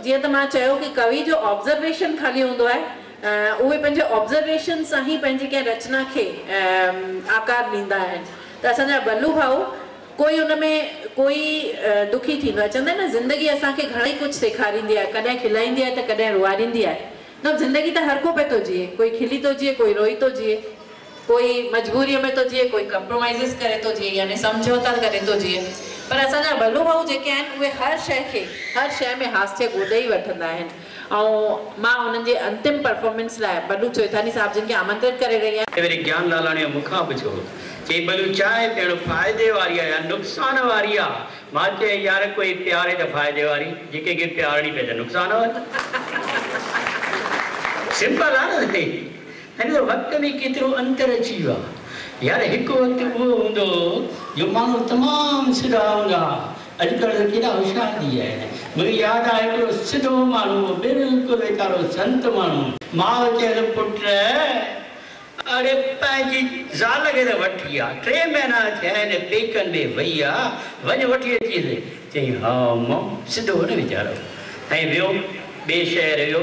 जीअं त मां चयो कि कवि जो ऑब्जर्वेशन खाली हूंदो आहे, उहे पंहिंजे ऑब्जर्वेशन सां ही पंहिंजी कंहिं रचना खे आकार ॾींदा आहिनि। त असांजा बल्लू भाऊ कोई उन में कोई दुखी थींदो आहे, चवंदा आहिनि न ज़िंदगी असांखे घणेई कुझु सेखारींदी आहे, कॾहिं खिलाईंदी आहे त कॾहिं रुआरींदी आहे। न ज़िंदगी त हर को पियो थो जिए, कोई खिली थो जिए, कोई रोई थो जिए, कोई मजबूरीअ में थो जिए, कोई कंप्रोमाइज़िस करे थो जिए, यानी समझौता करे थो जिए। पर असांजा बल्लू भाऊ जेके आहिनि उहे हर शइ में हास्य ॻोल्हे ई वठंदा आहिनि। ऐं मां उन्हनि जे अंतिम परफॉर्मेंस लाइ बल्लू चोइथानी साहब जिन खे आमंत्रित करे रही आहियां। मेरे ज्ञान लालाणी मूंखां पुछो कि बल्लू चांहि पीअण फ़ाइदे वारी आहे या नुक़सान वारी आहे? मां चयो यार कोई प्यार है तो फायदे वारी, जेके के प्यार नहीं पे नुक़सान वारी। सिंपल है ना। हिन वक्त में केतिरो अंतर अची वियो आहे यार। एक वक्त वो हूंदो जो माण्हू तमामु सिधा हूंदा, अॼुकल्ह केॾा होशियार थी विया आहिनि। मूंखे यादि आहे हिकिड़ो सिधो माण्हू, बिल्कुलु वीचारो संत माण्हू, माउ चयल पुट अरे पंहिंजी ज़ाल खे त वठी आहे, 3 महीना थिया आहिनि पेकनि में वई आहे, वञ वठी अचीसि। चई हा मां, सिधो न वीचारो। ऐं वियो ॿिए शहर वियो,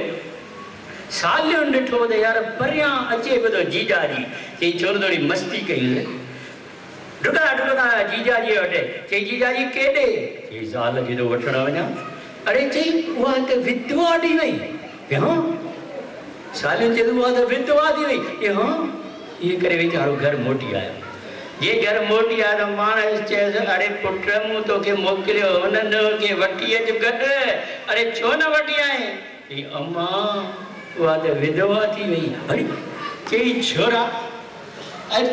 सालियूं ॾिठो त यार परियां अचे पियो थो जीजाजी। चई छो न थोरी मस्ती कई, डुकंदा जीजाजी वटि। चई जीजाजी केॾे? चई ज़ाल खे थो वठण वञा। अरे चई उहा त विधवा थी वई। हा सालियूं चई उहा त विधवा थी वई। हा इहे करे वीचारो घर मोटी आयो। ये घर मोटी आया तो मानस चयसि अरे पुट मूं तोखे मोकिलियो हुननि खे वठी अच गॾु। अरे छो न वठी आए? चई अम्मा उहा त विधवा थी वई। अरे चई छोरा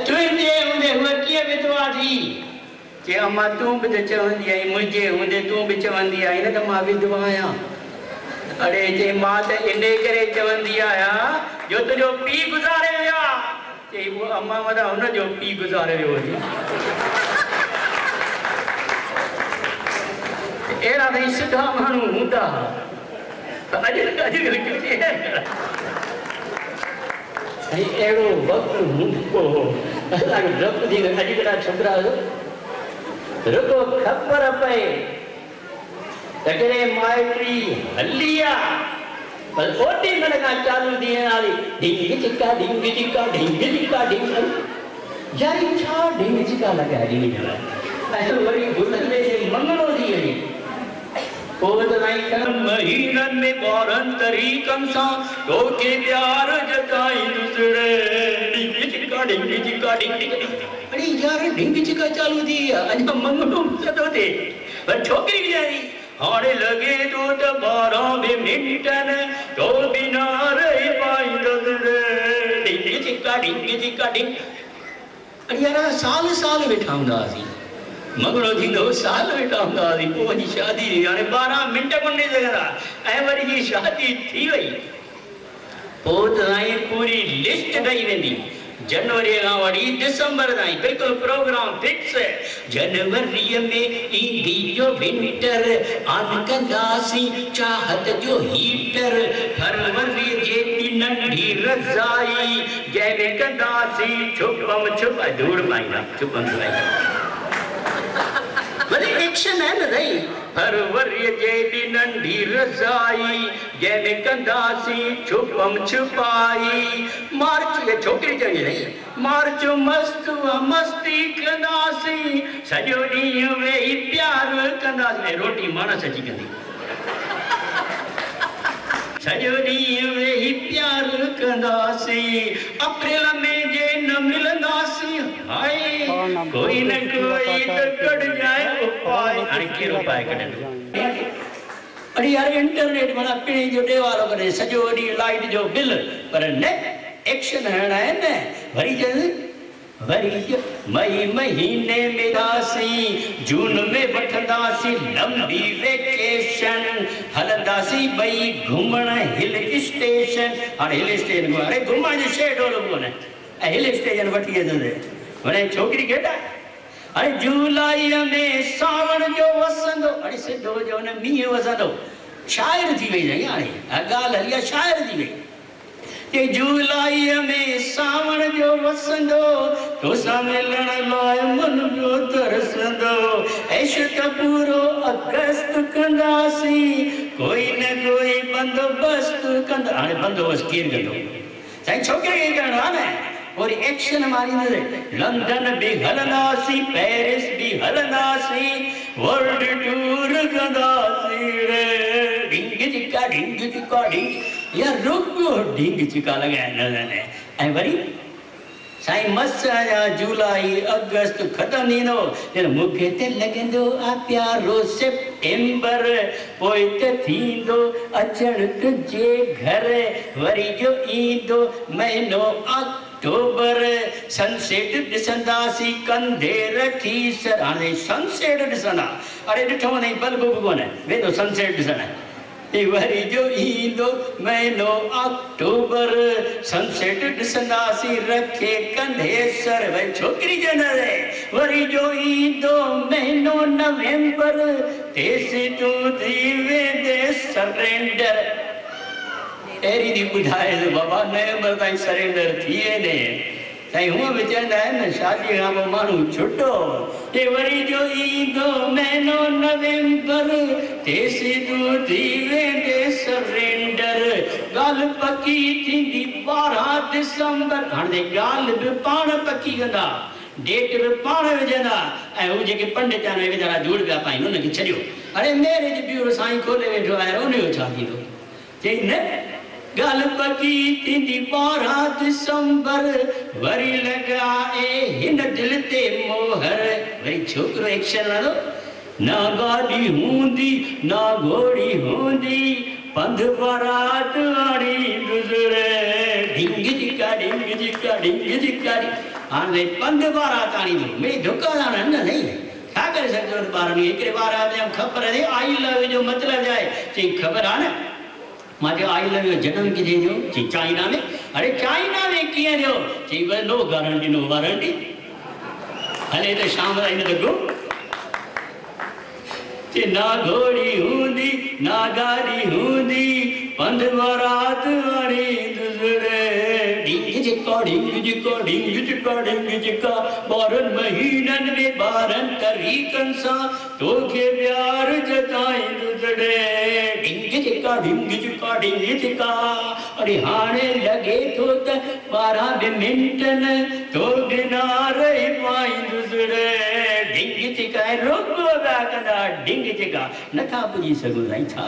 तुंहिंजे हूंदे उहा कीअं विधवा थी? चई अम्मा तूं बि त चवंदी आई, मुंहिंजे हूंदे तूं बि चवंदी आई न त मां विधवा आहियां। अरे चई मां त इन करे चवंदी आहियां जो तुंहिंजो पीउ गुज़ारे विया। चई वो अम्मा वॾा हुनजो पीउ गुज़ारे वियो हुजे। अहिड़ा त सिधा माण्हू हूंदा। अॼुकल्ह किथे अहिड़ो वक़्तु हूंदो असांखे डपु थी वियो। अॼुकल्ह छोकिरा रुगो ख़बर पए त कहिड़े माइटी हली आहे, पर ओटी मन खां चालू थी वेंदासीं ढिंग चिका ढिंग चिका ढिंग चिका ढिंग। यार छा ढिंग चिका लॻाए ॾिनी ऐं वरी गुलनि जे मंगणो थी वञे। पोइ त साईं महीननि में ॿारहं तरीक़नि सां तोखे प्यार जताईंदुसि ढिंग चिका ढिंग चिका ढिंग। अरे यार ढिंग चिका चालू थी आहे, अञा मंगणो सदो थिए। पर छोकिरी वीचारी हाणे लॻे थो त 12 मिंटनि तो बिना रही पाईंदुसि ढिंग चिका ढिंग चिका ढिंग। अरे यार साल साल वेठा हूंदा हुआसीं, मगणो थींदो साल वेठा हूंदा हुआसीं, पोइ वञी शादी थी। हाणे 12 मिंट कोन ॾेई सघंदा ऐं वरी जी शादी थी वई। पोइ त साईं पूरी लिस्ट ठही वेंदी, जनवरी खां वठी दिसंबर ताईं बिल्कुलु प्रोग्राम फिक्स। जनवरीअ में ईंदी जो विंटर ऑन कंदासीं चाहत जो हीटर। फरवरी जे नंढी रज़ाई जंहिंमें कंदासीं छुपम छुप धूड़ पाईंदा छुपम छुपाईंदा। वरी एक्शन है न भाई। फरवरी जे नंढी रज़ाई जंहिंमें कंदासीं छुपम छुपाई। मार्च ये छोकिरी चवंदी रही मार्च मस्त मस्ती कंदासीं सॼो ॾींहुं वेही प्यार कंदासीं। रोटी मानस अची कंदी सॼो ॾींहुं वेही प्यार कंदासीं। अप्रैल में जे न मिलंदासीं हाय कोई न कोई त कढ जाए उपाय। हाणे कहिड़ो उपाय कढंदो? अरे यार इंटरनेट माना पिणे जो ॾेवारो करे सॼो ॾींहुं लाइट जो बिल। पर न एक्शन हणणा आहिनि न। वरी मई महीने में दासीं जून में वठंदासीं लंबी वेकेशन। हलंदासीं ॿई घुमण हिल स्टेशन। हाणे हिल स्टेशन अरे घुमण जो शइ ढोलो कोन्हे ऐं हिल स्टेशन वठी वेंदुसि। हाणे छोकिरी केॾा अरे जुलाईअ में सावण जो वसंदो। अरे सिधो जो न मींहुं वसंदो। शाइर थी वई साईं। हाणे ॻाल्हि हली आहे शाइर थी वई कि जुलाईअ में सावण जो वसंदो तोसां मिलण लाइ मन जो तरसंदो। ऐश त पूरो अगस्त कंदासीं कोई न कोई बंदोबस्त कंदा हाणे बंदोबस्त केर कंदो साईं छोकिरे खे करणो आहे न और एक्शन मारींदे लंदन भी हलनासी पेरिस भी हलनासी वर्ल्ड टूर कंदासी रे ढिंग चिका ढिंग या रुको ढिंग चिका लॻाइण न ऐं वरी साईं मस आया जुलाई अगस्त खत्म थींदो जन मूंखे त लॻंदो आहे प्यारो सेप्टेम्बर पोइ त थींदो अचण तुंहिंजे घर वरी जो ईंदो महीनो अक्टूबर सनसेट ॾिसंदासीं कंधे रखी सर हाणे सनसेट ॾिसंदा अरे ॾिठो वञे बल्ब बि कोन वेंदो सनसेट ॾिसण वरी जो ईंदो महीनो अक्टूबर सनसेट ॾिसंदासीं रखे कंधे सर भई छोकिरी जो न वरी जो ईंदो महीनो नवंबर तेसि तूं थी वेंदे सरेंडर अहिड़ी थी ॿुधाए बाबा नवंबर ताईं सरेंडर थी वेंदे साईं हूअं बि चवंदा आहिनि न शादीअ खां पोइ माण्हू छुटो ते वरी जो ईंदो महीनो नवंबर तेसि तूं थी वेंदे सरेंडर ॻाल्हि पकी थींदी 12 दिसंबर हाणे ॻाल्हि बि पाण पकी कंदा डेट बि पाण विझंदा ऐं हू जेके पंडित आहिनि वीचारा धूड़ पिया पाइनि उनखे छॾियो अरे मैरिज ब्यूरो साईं खोले वेठो आहे उनजो छा थींदो चई न ॻाल्हि पकी थींदी 12 दिसंबर वरी लॻाए हिन दिलि ते मोहर वरी छोकिरो एक्शन वारो ना गाॾी हूंदी ना घोड़ी हूंदी पंध बारात आणी गुज़रे ढिंग जिका हाणे पंध बारात आणींदो मिड़ी दुकान न नहीं छा करे सघंदो ॿारनि खे हिकिड़े ॿार ख़बर आहे आई लव जो मतिलबु छा आहे चई ख़बर आहे न मां चयो आई लव जो जनम किथे थियो चई चाइना में अरे चाइना में कीअं थियो चई वरी नो गारंटी नो वारंटी हले त शाम ताईं न त गुम चई ना घोड़ी हूंदी ना गाॾी हूंदी पंध बारात आणी गुज़रे ढिंग जिका 12 महीननि में 12 तरीक़नि सां तोखे प्यार जताईं गुज़रे ढिंग जिका अरे हाणे लॻे थो त 12 मिंटनि तो बिना रही पाई गुज़रे ढिंग जिका रोको पिया कंदा ढिंग जिका नथा पुॼी सघूं साईं छा